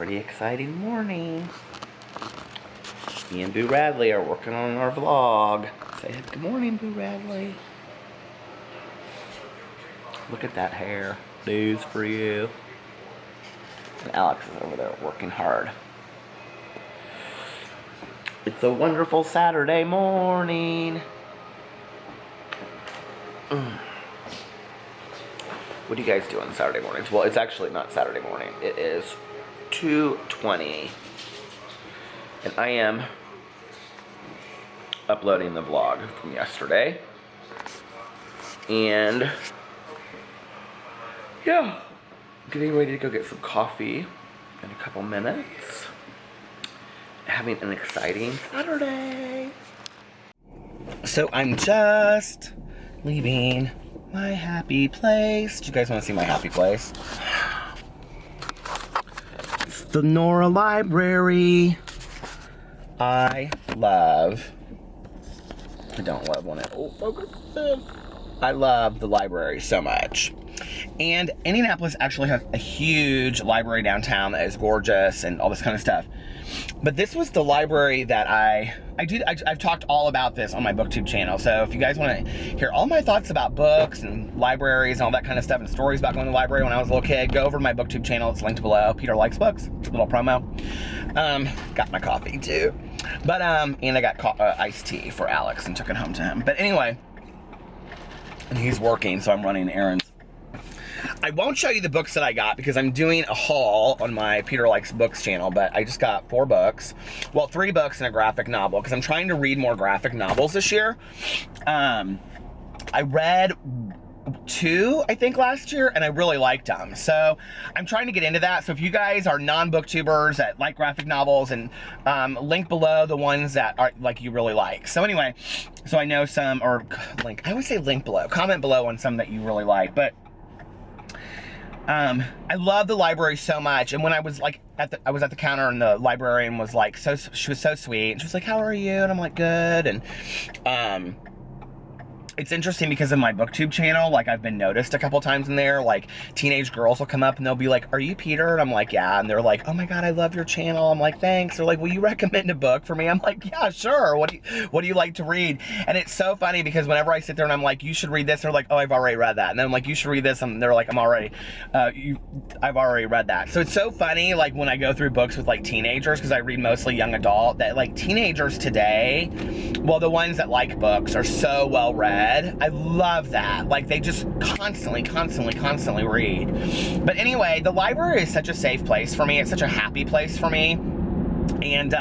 pretty exciting morning. Me and Boo Radley are working on our vlog. Say good morning, Boo Radley. Look at that hair. News for you. And Alex is over there working hard. It's a wonderful Saturday morning. What do you guys do on Saturday mornings? Well, it's actually not Saturday morning. It is 2:20. And I am uploading the vlog from yesterday. And yeah, getting ready to go get some coffee in a couple minutes. Having an exciting Saturday. So I'm just leaving my happy place. Do you guys want to see my happy place? It's the Nora Library. I don't love when it, I love the library so much. And Indianapolis actually has a huge library downtown that is gorgeous and all this kind of stuff. But this was the library that I've talked all about this on my BookTube channel. So if you guys want to hear all my thoughts about books and libraries and all that kind of stuff and stories about going to the library when I was a little kid, go over to my BookTube channel. It's linked below. Peter Likes Books. Little promo. Got my coffee too. But, and I got iced tea for Alex and took it home to him. But anyway, and he's working, so I'm running errands. I won't show you the books that I got because I'm doing a haul on my Peter Likes Books channel, but I just got 4 books. Well, 3 books and a graphic novel because I'm trying to read more graphic novels this year. I read 2, I think, last year, and I really liked them. So I'm trying to get into that. So if you guys are non-booktubers that like graphic novels, and link below the ones that are like you really like. So anyway, so I know some, or link, I would say link below, comment below on some that you really like. But I love the library so much, and when I was like I was at the counter, and the librarian was like, she was so sweet, and she was like, "How are you?" And I'm like, "Good." And it's interesting because of my BookTube channel, like I've been noticed a couple times in there, like teenage girls will come up and they'll be like, "Are you Peter?" And I'm like, "Yeah." And they're like, "Oh my God, I love your channel." I'm like, "Thanks." They're like, "Will you recommend a book for me?" I'm like, "Yeah, sure. What do you like to read?" And it's so funny because whenever I sit there and I'm like, "You should read this," they're like, "Oh, I've already read that." And then I'm like, "You should read this," and they're like, I've already read that." So it's so funny, like when I go through books with like teenagers, because I read mostly young adult, that like teenagers today, well, the ones that like books are so well read. I love that. Like they just constantly read. But anyway, the library is such a safe place for me. It's such a happy place for me. And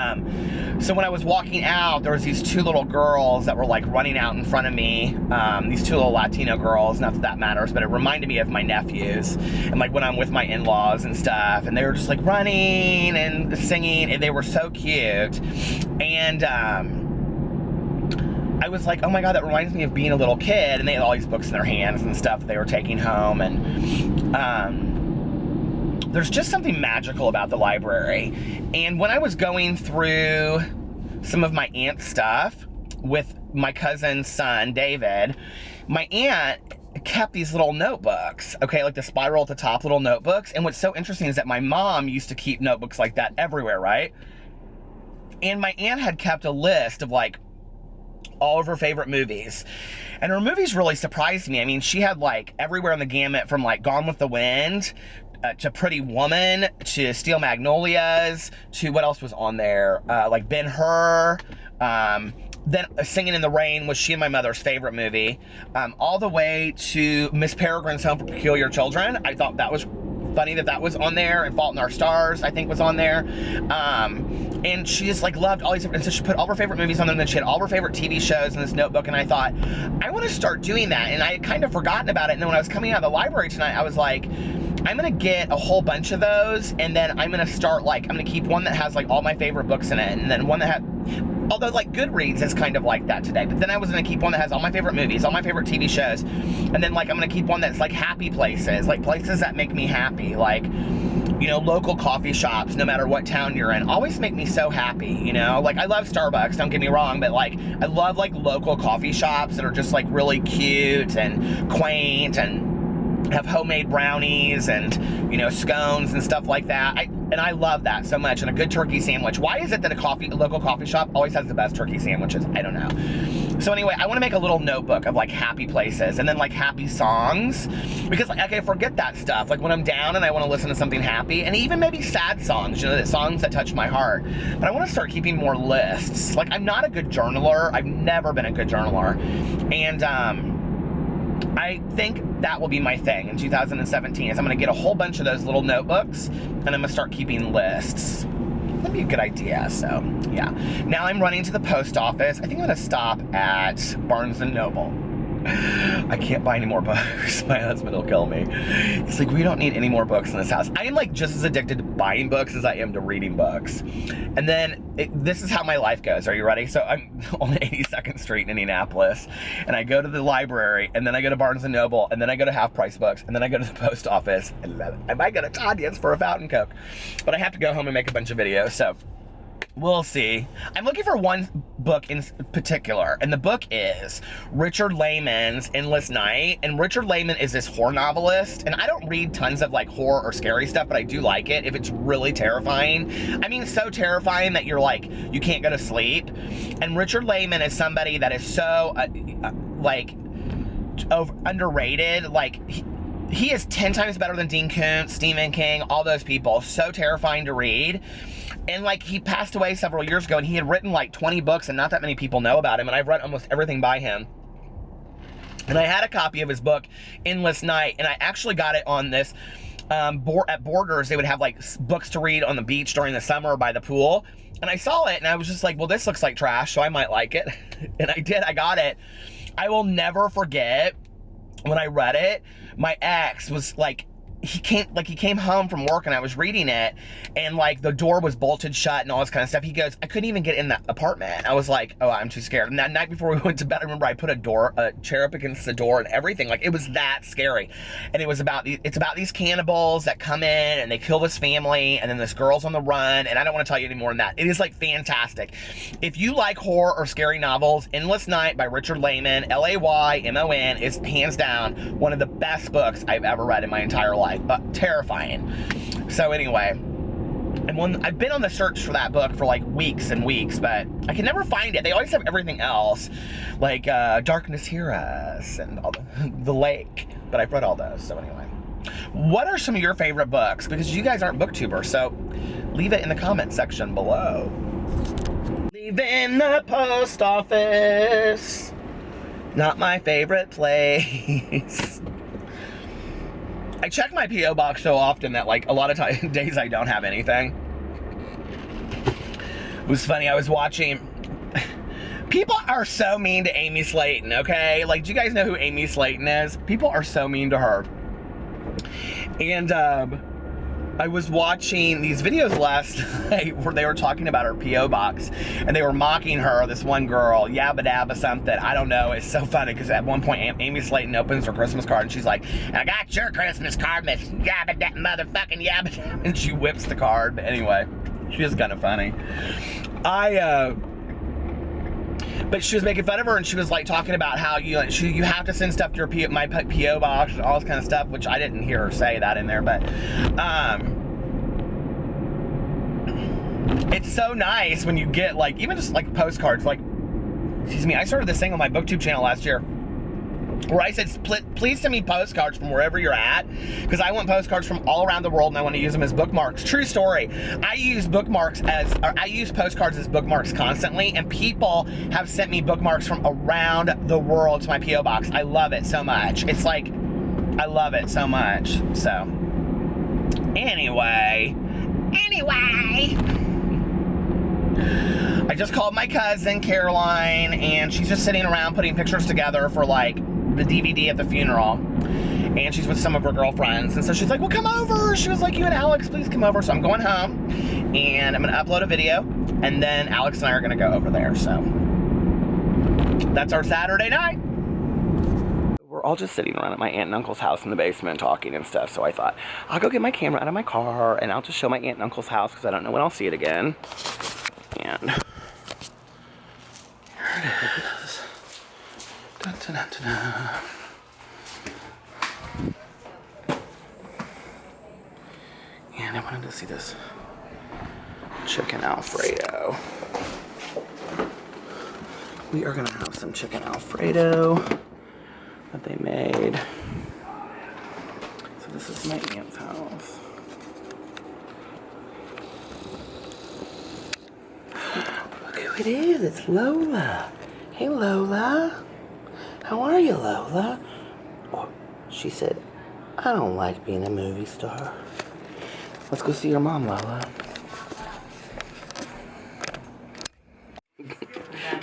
so when I was walking out, there was these 2 little girls that were like running out in front of me. These 2 little Latino girls, not that that matters, but it reminded me of my nephews. And like when I'm with my in-laws and stuff, and they were just like running and singing, and they were so cute. And I was like, oh my God, that reminds me of being a little kid. And they had all these books in their hands and stuff that they were taking home. And there's just something magical about the library. And when I was going through some of my aunt's stuff with my cousin's son, David, my aunt kept these little notebooks, okay, like the spiral at the top little notebooks. And what's so interesting is that my mom used to keep notebooks like that everywhere, right? And my aunt had kept a list of like all of her favorite movies. And her movies really surprised me. I mean, she had like everywhere in the gamut from like Gone with the Wind to Pretty Woman to Steel Magnolias to what else was on there? Like Ben-Hur. Then Singing in the Rain was she and my mother's favorite movie. All the way to Miss Peregrine's Home for Peculiar Children. I thought that was funny that was on there. And Fault in Our Stars, I think, was on there. And she just like loved all these different, and so she put all her favorite movies on there, and then she had all her favorite TV shows in this notebook. And I thought, I want to start doing that. And I had kind of forgotten about it. And then when I was coming out of the library tonight, I was like, I'm gonna get a whole bunch of those, and then I'm gonna start like, I'm gonna keep one that has like all my favorite books in it, and then one that had, although like Goodreads is kind of like that today, but then I was gonna keep one that has all my favorite movies, all my favorite TV shows, and then like I'm gonna keep one that's like happy places, like places that make me happy, like, you know, local coffee shops, no matter what town you're in, always make me so happy, you know? Like, I love Starbucks, don't get me wrong, but like, I love like local coffee shops that are just like really cute and quaint and have homemade brownies and, you know, scones and stuff like that. And I love that so much. And a good turkey sandwich. Why is it that a local coffee shop always has the best turkey sandwiches? I don't know. So anyway, I want to make a little notebook of like happy places and then like happy songs, because like, I forget that stuff. Like when I'm down and I want to listen to something happy, and even maybe sad songs, you know, songs that touch my heart. But I want to start keeping more lists. Like I'm not a good journaler. I've never been a good journaler. And I think that will be my thing in 2017 is I'm going to get a whole bunch of those little notebooks and I'm going to start keeping lists. That'd be a good idea. So yeah, now I'm running to the post office. I think I'm going to stop at Barnes & Noble. I can't buy any more books. My husband will kill me. He's like, we don't need any more books in this house. I am like just as addicted to buying books as I am to reading books. And then this is how my life goes. Are you ready? So I'm on 82nd Street in Indianapolis, and I go to the library, and then I go to Barnes & Noble, and then I go to Half Price Books, and then I go to the post office. I might go to Tanya's for a fountain Coke, but I have to go home and make a bunch of videos, so we'll see. I'm looking for one book in particular, and the book is Richard Lehman's Endless Night. And Richard Lehman is this horror novelist, and I don't read tons of like horror or scary stuff, but I do like it if it's really terrifying. I mean, so terrifying that you're like, you can't go to sleep. And Richard Lehman is somebody that is so like underrated. Like he is 10 times better than Dean Koontz, Stephen King, all those people. So terrifying to read. And like he passed away several years ago, and he had written like 20 books, and not that many people know about him, and I've read almost everything by him. And I had a copy of his book, Endless Night, and I actually got it on this, at Borders, they would have like books to read on the beach during the summer by the pool. And I saw it, and I was just like, well, this looks like trash, so I might like it. And I did, I got it. I will never forget when I read it, my ex was like, he came home from work and I was reading it, and like the door was bolted shut and all this kind of stuff. He goes, I couldn't even get in that apartment. I was like, oh, I'm too scared. And that night before we went to bed, I remember I put a chair up against the door and everything. Like it was that scary. And it's about these cannibals that come in and they kill this family, and then this girl's on the run, and I don't want to tell you any more than that. It is like fantastic. If you like horror or scary novels, Endless Night by Richard Lehman, Laymon, is hands down one of the best books I've ever read in my entire life. But terrifying. So anyway, I've been on the search for that book for like weeks and weeks, but I can never find it. They always have everything else, like Darkness Hear Us and all the Lake, but I've read all those. So anyway, what are some of your favorite books? Because you guys aren't booktubers, so leave it in the comment section below. Leaving the post office, not my favorite place. I check my P.O. box so often that like a lot of days I don't have anything. It was funny, I was watching, people are so mean to Amy Slayton, okay? Like, do you guys know who Amy Slayton is? People are so mean to her. And I was watching these videos last night where they were talking about her P.O. box, and they were mocking her, this one girl, Yabba Dabba something, I don't know. It's so funny because at one point Amy Slayton opens her Christmas card and she's like, I got your Christmas card, Miss Yabba Dabba, motherfucking Yabba Dabba, and she whips the card. But anyway, she is kind of funny. But she was making fun of her, and she was like talking about how you have to send stuff to your my P.O. box and all this kind of stuff, which I didn't hear her say that in there, but it's so nice when you get like even just like postcards. Like, excuse me, I started this thing on my BookTube channel last year where I said, please send me postcards from wherever you're at, because I want postcards from all around the world and I want to use them as bookmarks. True story. I use postcards as bookmarks constantly, and people have sent me bookmarks from around the world to my P.O. box. I love it so much. It's like, I love it so much. So, anyway. I just called my cousin, Caroline, and she's just sitting around putting pictures together for like the DVD at the funeral, and she's with some of her girlfriends, and so she's like, well, come over. She was like, you and Alex, please come over. So I'm going home, and I'm gonna upload a video, and then Alex and I are gonna go over there. So that's our Saturday night. We're all just sitting around at my aunt and uncle's house in the basement talking and stuff, so I thought, I'll go get my camera out of my car, and I'll just show my aunt and uncle's house, because I don't know when I'll see it again. And here it is. Dun, dun, dun, dun, dun. And I wanted to see this chicken Alfredo. We are gonna have some chicken Alfredo that they made. So this is my aunt's house. Look who it is, it's Lola. Hey Lola. How are you, Lola? Oh, she said, I don't like being a movie star. Let's go see your mom, Lola.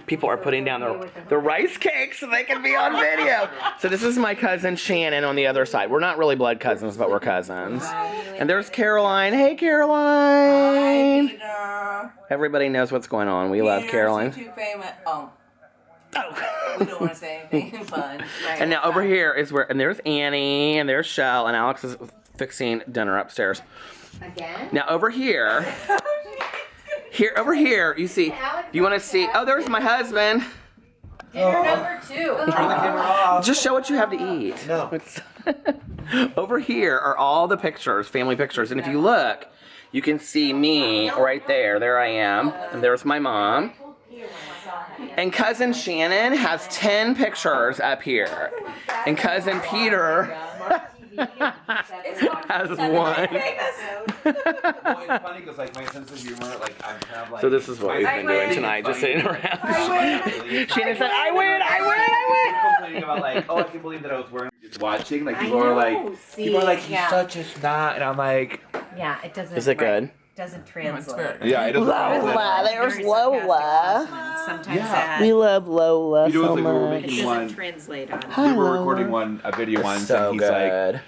People are putting down the rice cakes so they can be on video. So this is my cousin Shannon on the other side. We're not really blood cousins, but we're cousins. And there's Caroline. Hey, Caroline. Hi, Peter. Everybody knows what's going on. We love Caroline. Too famous. We don't want to say anything fun. Right. And now over here is where, and there's Annie, and there's Shell, and Alex is fixing dinner upstairs. Again? Now over here, over here, you see, you want to see, oh, there's my husband. Dinner number 2. Turn the camera off. Just show what you have to eat. No. Over here are all the pictures, family pictures, and if you look, you can see me right there. There I am, and there's my mom. And cousin Shannon has 10 pictures up here, and cousin Peter has 1. Well, it's funny because like my sense of humor, like I'm kind of like. So this is what we've been doing tonight, just sitting around. Shannon said, "I win." Complaining about like, oh, I can't believe that I was wearing. Just watching, like people are like, he's such a snot, and I'm like, yeah, it doesn't. Is it good? Doesn't translate. yeah, it doesn't. Lola, there's Lola. Sometimes that. We love Lola so like we were much. It making doesn't one. translate on. We were recording a video once, So and he's good. like,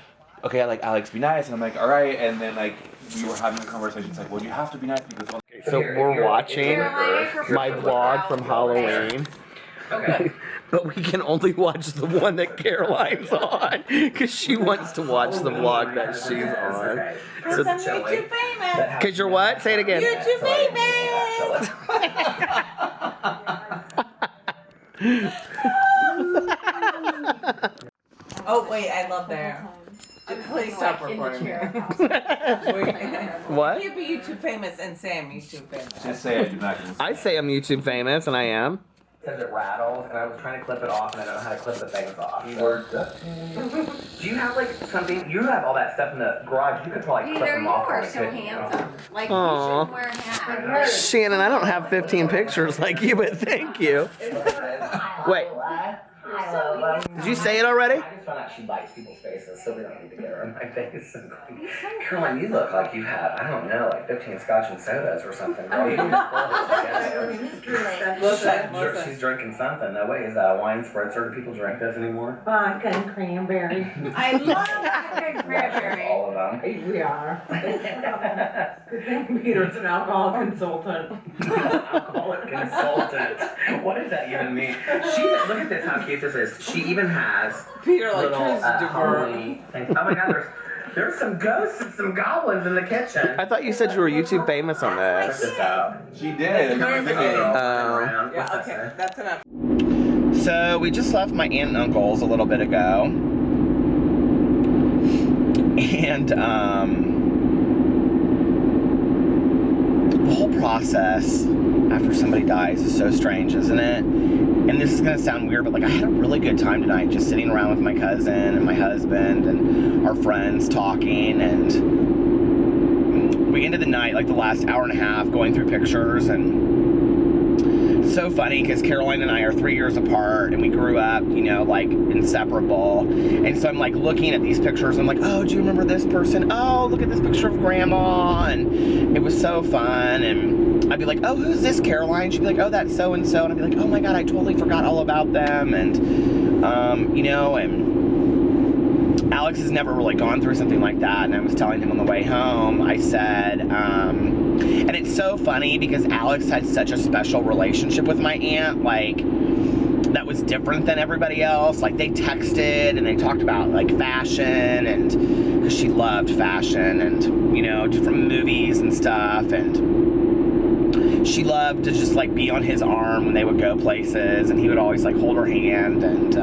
okay, like Alex, be nice, and I'm like, all right, and then like we were having a conversation. It's like, well, you have to be nice because. So we're watching my vlog from Halloween. Okay. But we can only watch the one that Caroline's on because she wants to watch the vlog that she's on. Because I'm too famous. Because you're what? Say it again. You're too famous. Oh wait, I love that. Please stop recording. What? You be YouTube famous and say I'm YouTube famous. Just say I do not. I say I'm YouTube famous, and I am. Because it rattles, and I was trying to clip it off, and I don't know how to clip the things off. So. Do you have like something? You have all that stuff in the garage. You could probably clip them off. You are so handsome. Like Aw. you should wear a hat. Shannon, I don't have 15 pictures like you, but thank you. Wait. Did you say it already? I just found out she bites people's faces, so we don't need to get her in my face. Caroline, you look like you've had, I don't know, like 15 scotch and sodas or something. Girl, you need to She's drinking something. No way, is that a wine spritzer? Do people drink this anymore? Vodka and cranberry. I love vodka and cranberry. All of them. We are. Good thing Peter's an alcohol consultant. Alcoholic consultant. What does that even mean? Look at this, how cute this is. She even has Peter like little turns into Halloween things. Oh my God, there's some ghosts and some goblins in the kitchen. I thought you said you were YouTube famous on this. Check this out. She did. Yeah, okay, that's enough. So we just left my aunt and uncle's a little bit ago. And the whole process after somebody dies is so strange, isn't it? And this is gonna sound weird, but like I had a really good time tonight, just sitting around with my cousin and my husband and our friends talking, and we ended the night, like the last hour and a half, going through pictures. And it's so funny because Caroline and I are 3 years apart, and we grew up, you know, like inseparable. And so I'm like looking at these pictures, and I'm like, oh, do you remember this person? Oh, look at this picture of Grandma. And it was so fun. And I'd be like, oh, who's this, Caroline? She'd be like, oh, that's so-and-so. And I'd be like, oh my God, I totally forgot all about them. And, you know, and Alex has never really gone through something like that. And I was telling him on the way home, I said, and it's so funny because Alex had such a special relationship with my aunt, like, that was different than everybody else. Like, they texted and they talked about, like, fashion, and because she loved fashion and, you know, from movies and stuff. And she loved to just like be on his arm when they would go places, and he would always like hold her hand. And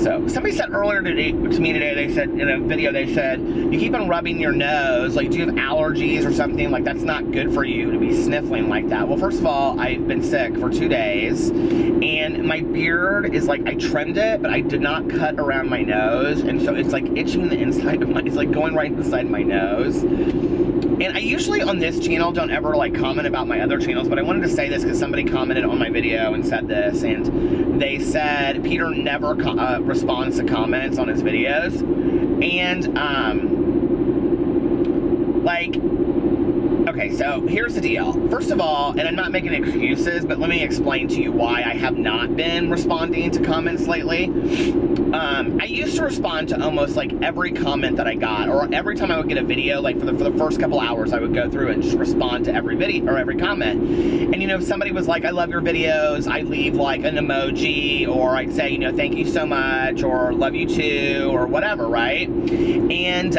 so somebody said earlier today, to me today, they said in a video, they said, you keep on rubbing your nose, like, do you have allergies or something? Like, that's not good for you to be sniffling like that. Well, first of all, I've been sick for 2 days, and my beard is like, I trimmed it, but I did not cut around my nose, and so it's like itching the inside of my, it's like going right inside my nose. And I usually on this channel don't ever like comment about my other channels, but I wanted to say this because somebody commented on my video and said this, and they said Peter never responds to comments on his videos. And like, okay, so here's the deal. First of all, and I'm not making excuses, but let me explain to you why I have not been responding to comments lately. I used to respond to almost like every comment that I got, or every time I would get a video, like for the first couple hours, I would go through and just respond to every video or every comment. And you know, if somebody was like, I love your videos, I'd leave like an emoji, or I'd say, you know, thank you so much, or love you too, or whatever, right? And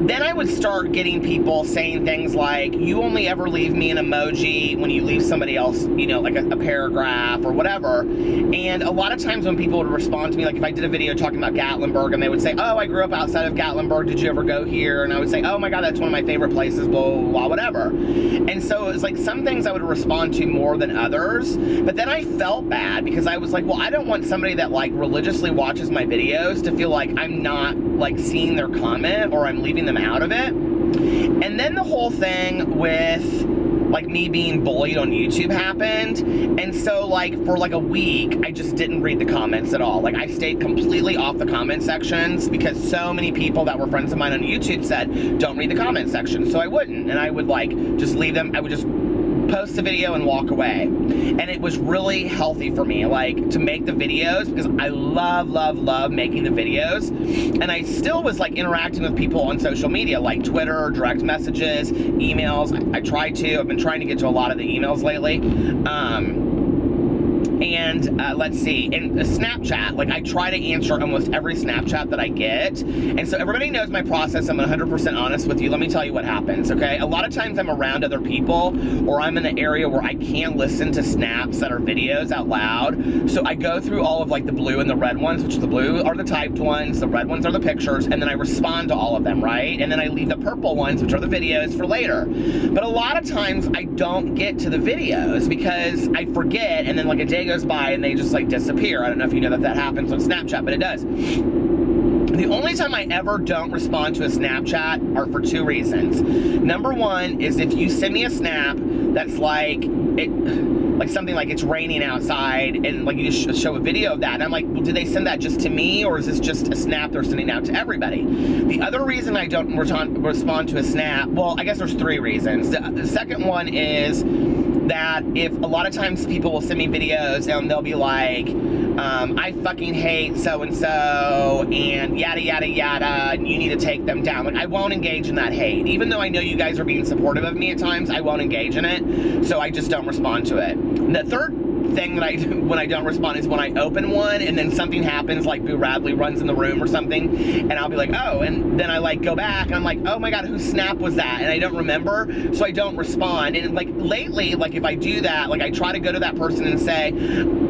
then I would start getting people saying things like, you only ever leave me an emoji when you leave somebody else, you know, like a paragraph or whatever. And a lot of times when people would respond to me, like if I did a video talking about Gatlinburg, and they would say, oh, I grew up outside of Gatlinburg, did you ever go here? And I would say, oh my God, that's one of my favorite places, blah, blah, blah, whatever. And so it was like some things I would respond to more than others. But then I felt bad because I was like, well, I don't want somebody that like religiously watches my videos to feel like I'm not like seeing their comment or I'm leaving them out of it. And then the whole thing with like me being bullied on YouTube happened, and so like for like a week I just didn't read the comments at all. Like I stayed completely off the comment sections because so many people that were friends of mine on YouTube said don't read the comment section, so I wouldn't, and I would like just leave them. I would just post the video and walk away. And it was really healthy for me, like, to make the videos, because I love making the videos. And I still was like interacting with people on social media, like Twitter, direct messages, emails. I've been trying to get to a lot of the emails lately. Let's see, in Snapchat, like I try to answer almost every Snapchat that I get. And so everybody knows my process. I'm 100% honest with you. Let me tell you what happens, okay? A lot of times I'm around other people, or I'm in an area where I can't listen to snaps that are videos out loud. So I go through all of like the blue and the red ones, which the blue are the typed ones, the red ones are the pictures, and then I respond to all of them, right? And then I leave the purple ones, which are the videos, for later. But a lot of times I don't get to the videos because I forget, and then like a day goes by and they just like disappear. I don't know if you know that happens on Snapchat, but it does. The only time I ever don't respond to a Snapchat are for two reasons. Number one is if you send me a snap that's like something like it's raining outside, and like you just show a video of that, and I'm like, well, did they send that just to me, or is this just a snap they're sending out to everybody? The other reason I don't respond to a snap, well, I guess there's three reasons. The second one is that if a lot of times people will send me videos and they'll be like, I fucking hate so-and-so and yada yada yada, and you need to take them down. Like, I won't engage in that hate. Even though I know you guys are being supportive of me at times, I won't engage in it, so I just don't respond to it. And the third thing that I do when I don't respond is when I open one and then something happens, like Boo Radley runs in the room or something, and I'll be like, oh, and then I like go back and I'm like, oh my God, whose snap was that? And I don't remember, so I don't respond. And like lately, like if I do that, like I try to go to that person and say,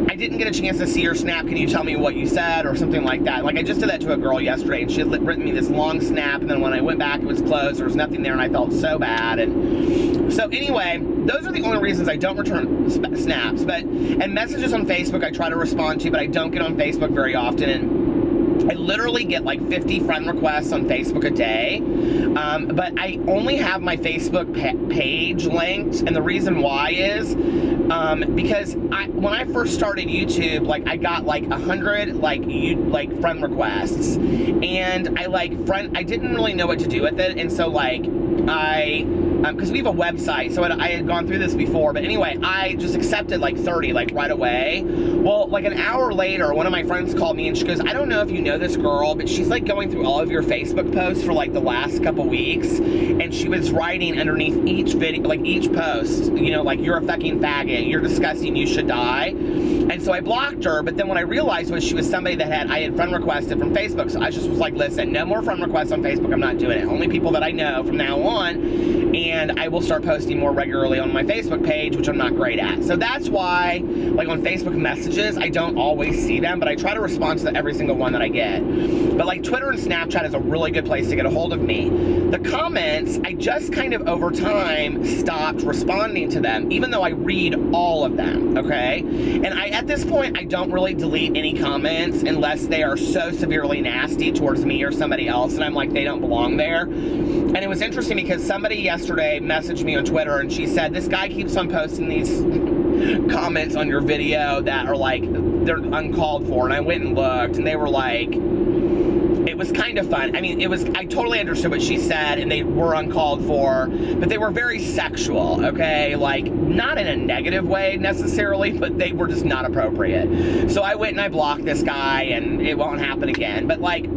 I didn't get a chance to see your snap, can you tell me what you said, or something like that. Like I just did that to a girl yesterday, and she had written me this long snap, and then when I went back it was closed, there was nothing there, and I felt so bad. And so anyway, those are the only reasons I don't return snaps. And messages on Facebook I try to respond to, but I don't get on Facebook very often. And I literally get like 50 friend requests on Facebook a day, but I only have my Facebook page linked, and the reason why is because when I first started YouTube, like I got like 100 like friend requests, and I didn't really know what to do with it, and so like because we have a website, so I had gone through this before, but anyway, I just accepted like 30 like right away. Well, like an hour later, one of my friends called me and she goes, I don't know if you know this girl, but she's like going through all of your Facebook posts for like the last couple weeks, and she was writing underneath each video, like each post, you know, like, you're a fucking faggot, you're disgusting, you should die. And so I blocked her, but then what I realized was she was somebody that I had friend requested from Facebook. So I just was like, listen, no more friend requests on Facebook. I'm not doing it. Only people that I know from now on. And I will start posting more regularly on my Facebook page, which I'm not great at. So that's why, like on Facebook messages, I don't always see them, but I try to respond to every single one that I get. But like Twitter and Snapchat is a really good place to get a hold of me. The comments, I just kind of over time stopped responding to them, even though I read all of them, okay? And at this point, I don't really delete any comments unless they are so severely nasty towards me or somebody else, and I'm like, they don't belong there. And it was interesting because somebody yesterday messaged me on Twitter, and she said, this guy keeps on posting these comments on your video that are like, they're uncalled for. And I went and looked, and they were like, it was kind of fun. I mean, I totally understood what she said, and they were uncalled for, but they were very sexual, okay? Like, not in a negative way necessarily, but they were just not appropriate. So I went and I blocked this guy, and it won't happen again. But like,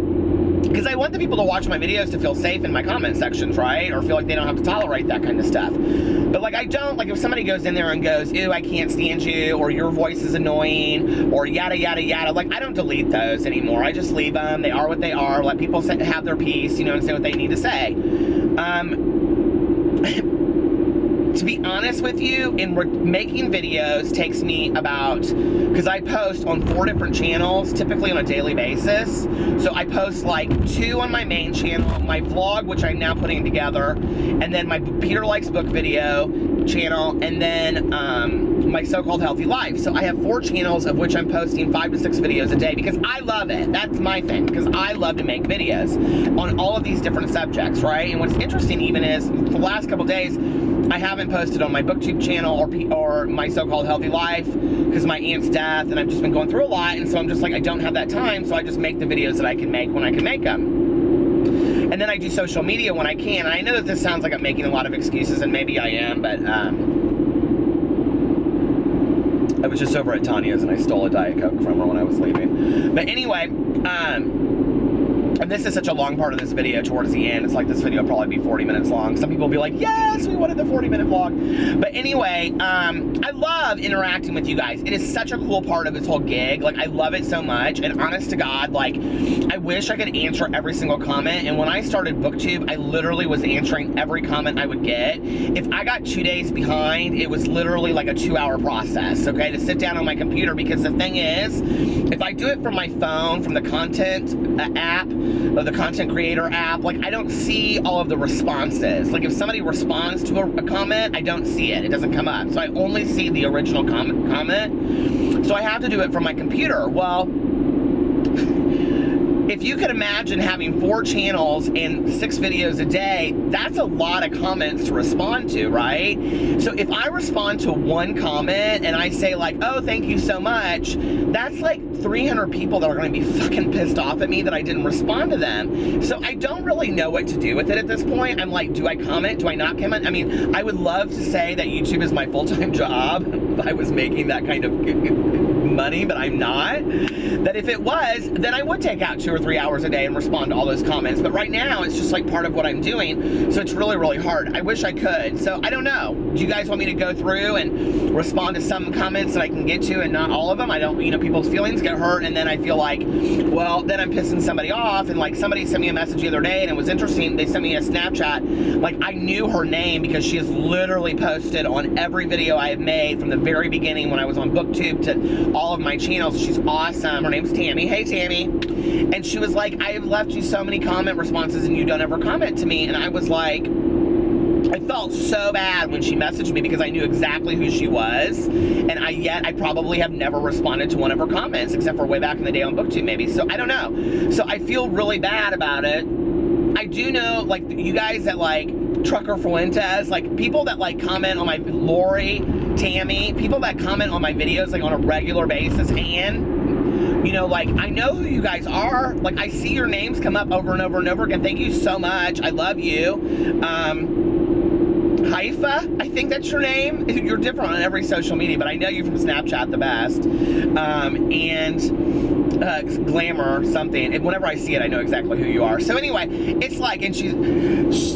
because I want the people to watch my videos to feel safe in my comment sections, right? Or feel like they don't have to tolerate that kind of stuff. But like, I don't, like if somebody goes in there and goes, ew, I can't stand you, or your voice is annoying, or yada, yada, yada, like I don't delete those anymore. I just leave them. They are what they are. Let people have their piece, you know, and say what they need to say. To be honest with you, making videos takes me about, because I post on 4 different channels, typically on a daily basis. So I post like 2 on my main channel, my vlog, which I'm now putting together, and then my Peter Likes Book video channel, and then my so-called healthy life. So I have 4 channels of which I'm posting 5 to 6 videos a day because I love it. That's my thing, because I love to make videos on all of these different subjects, right? And what's interesting even is, for the last couple days, I haven't posted on my BookTube channel or my so-called healthy life because of my aunt's death, and I've just been going through a lot, and so I'm just like, I don't have that time, so I just make the videos that I can make when I can make them. And then I do social media when I can, and I know that this sounds like I'm making a lot of excuses, and maybe I am, but I was just over at Tanya's, and I stole a Diet Coke from her when I was leaving. But anyway, and this is such a long part of this video towards the end. It's like this video will probably be 40 minutes long. Some people will be like, yes, we wanted the 40-minute vlog. But anyway, I love interacting with you guys. It is such a cool part of this whole gig. Like, I love it so much. And honest to God, like, I wish I could answer every single comment. And when I started BookTube, I literally was answering every comment I would get. If I got 2 days behind, it was literally like a 2-hour process, okay, to sit down on my computer. Because the thing is, if I do it from my phone, from the content app, or the content creator app, like I don't see all of the responses. Like if somebody responds to a comment, I don't see it. It doesn't come up. So I only see the original comment. So I have to do it from my computer. Well, if you could imagine having 4 channels and 6 videos a day, that's a lot of comments to respond to, right? So if I respond to 1 comment and I say like, oh, thank you so much, that's like 300 people that are going to be fucking pissed off at me that I didn't respond to them. So I don't really know what to do with it at this point. I'm like, do I comment? Do I not comment? I mean, I would love to say that YouTube is my full-time job if I was making that kind of money, but I'm not. That if it was, then I would take out 2 or 3 hours a day and respond to all those comments. But right now, it's just like part of what I'm doing. So it's really, really hard. I wish I could. So I don't know. Do you guys want me to go through and respond to some comments that I can get to and not all of them? I don't, you know, people's feelings get hurt, and then I feel like, well, then I'm pissing somebody off. And like somebody sent me a message the other day, and it was interesting. They sent me a Snapchat. Like I knew her name because she has literally posted on every video I have made from the very beginning when I was on BookTube to all of my channels. She's awesome. Her name's Tammy. Hey, Tammy. And she was like, I have left you so many comment responses and you don't ever comment to me. And I was like, I felt so bad when she messaged me because I knew exactly who she was, and I probably have never responded to one of her comments except for way back in the day on BookTube maybe. So I don't know. So I feel really bad about it. I do know, like, you guys that like Trucker Fuentes, like people that like comment on my Lori, Tammy, people that comment on my videos like on a regular basis, and you know, like, I know who you guys are. Like, I see your names come up over and over and over again. Thank you so much. I love you. Haifa, I think that's your name. You're different on every social media, but I know you from Snapchat the best. And Glamour something. And whenever I see it, I know exactly who you are. So anyway, it's like, and she's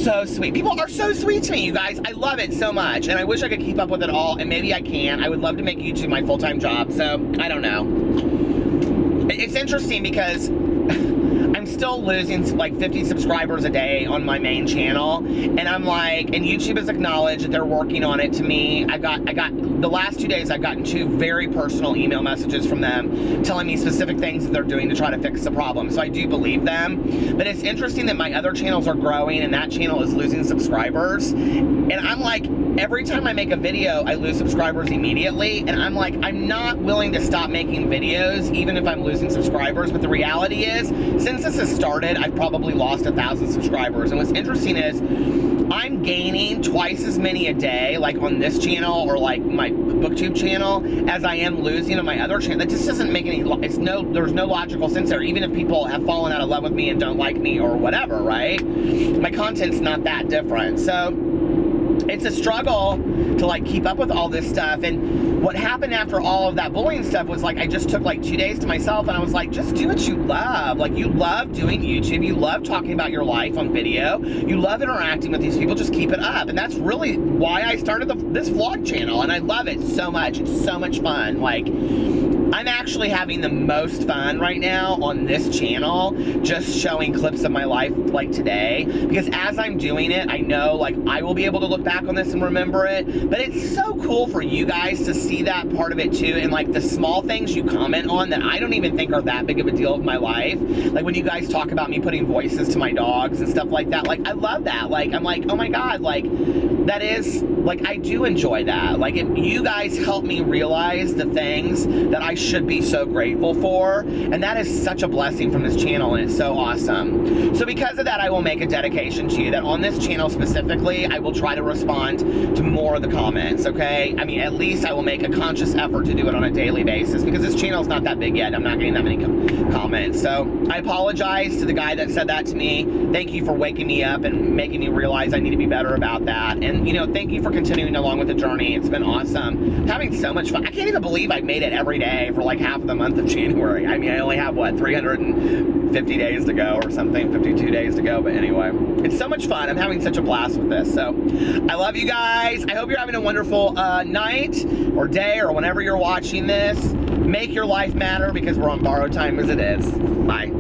so sweet. People are so sweet to me, you guys. I love it so much, and I wish I could keep up with it all, and maybe I can. I would love to make YouTube my full-time job, so I don't know. It's interesting because I'm still losing like 50 subscribers a day on my main channel, and I'm like, and YouTube has acknowledged that they're working on it to me. I got the last 2 days I've gotten 2 very personal email messages from them telling me specific things that they're doing to try to fix the problem. So I do believe them, but it's interesting that my other channels are growing and that channel is losing subscribers, and I'm like, every time I make a video, I lose subscribers immediately, and I'm like, I'm not willing to stop making videos even if I'm losing subscribers, but the reality is, since this has started, I've probably lost 1,000 subscribers, and what's interesting is, I'm gaining twice as many a day, like on this channel or like my BookTube channel, as I am losing on my other channel. That just doesn't make any, there's no logical sense there, even if people have fallen out of love with me and don't like me or whatever, right? My content's not that different, so it's a struggle to like keep up with all this stuff. And what happened after all of that bullying stuff was like, I just took like 2 days to myself, and I was like, just do what you love. Like, you love doing YouTube, you love talking about your life on video, you love interacting with these people, just keep it up. And that's really why I started this vlog channel, and I love it so much. It's so much fun. Like, I'm actually having the most fun right now on this channel, just showing clips of my life like today, because as I'm doing it, I know like I will be able to look back on this and remember it, but it's so cool for you guys to see that part of it too, and like the small things you comment on that I don't even think are that big of a deal of my life, like when you guys talk about me putting voices to my dogs and stuff like that. Like, I love that. Like, I'm like, oh my god, like that is, like, I do enjoy that. Like, if you guys help me realize the things that I should be so grateful for, and that is such a blessing from this channel, and it's so awesome. So because of that, I will make a dedication to you that on this channel specifically, I will try to respond to more of the comments, okay? I mean, at least I will make a conscious effort to do it on a daily basis, because this channel's not that big yet. I'm not getting that many comments. So I apologize to the guy that said that to me. Thank you for waking me up and making me realize I need to be better about that. And, you know, thank you for continuing along with the journey. It's been awesome. I'm having so much fun. I can't even believe I made it every day for like half of the month of January. I mean, I only have, what, 350 days to go or something, 52 days to go. But anyway, it's so much fun. I'm having such a blast with this. So I love you guys. I hope you're having a wonderful night or day or whenever you're watching this. Make your life matter, because we're on borrowed time as it is. Bye.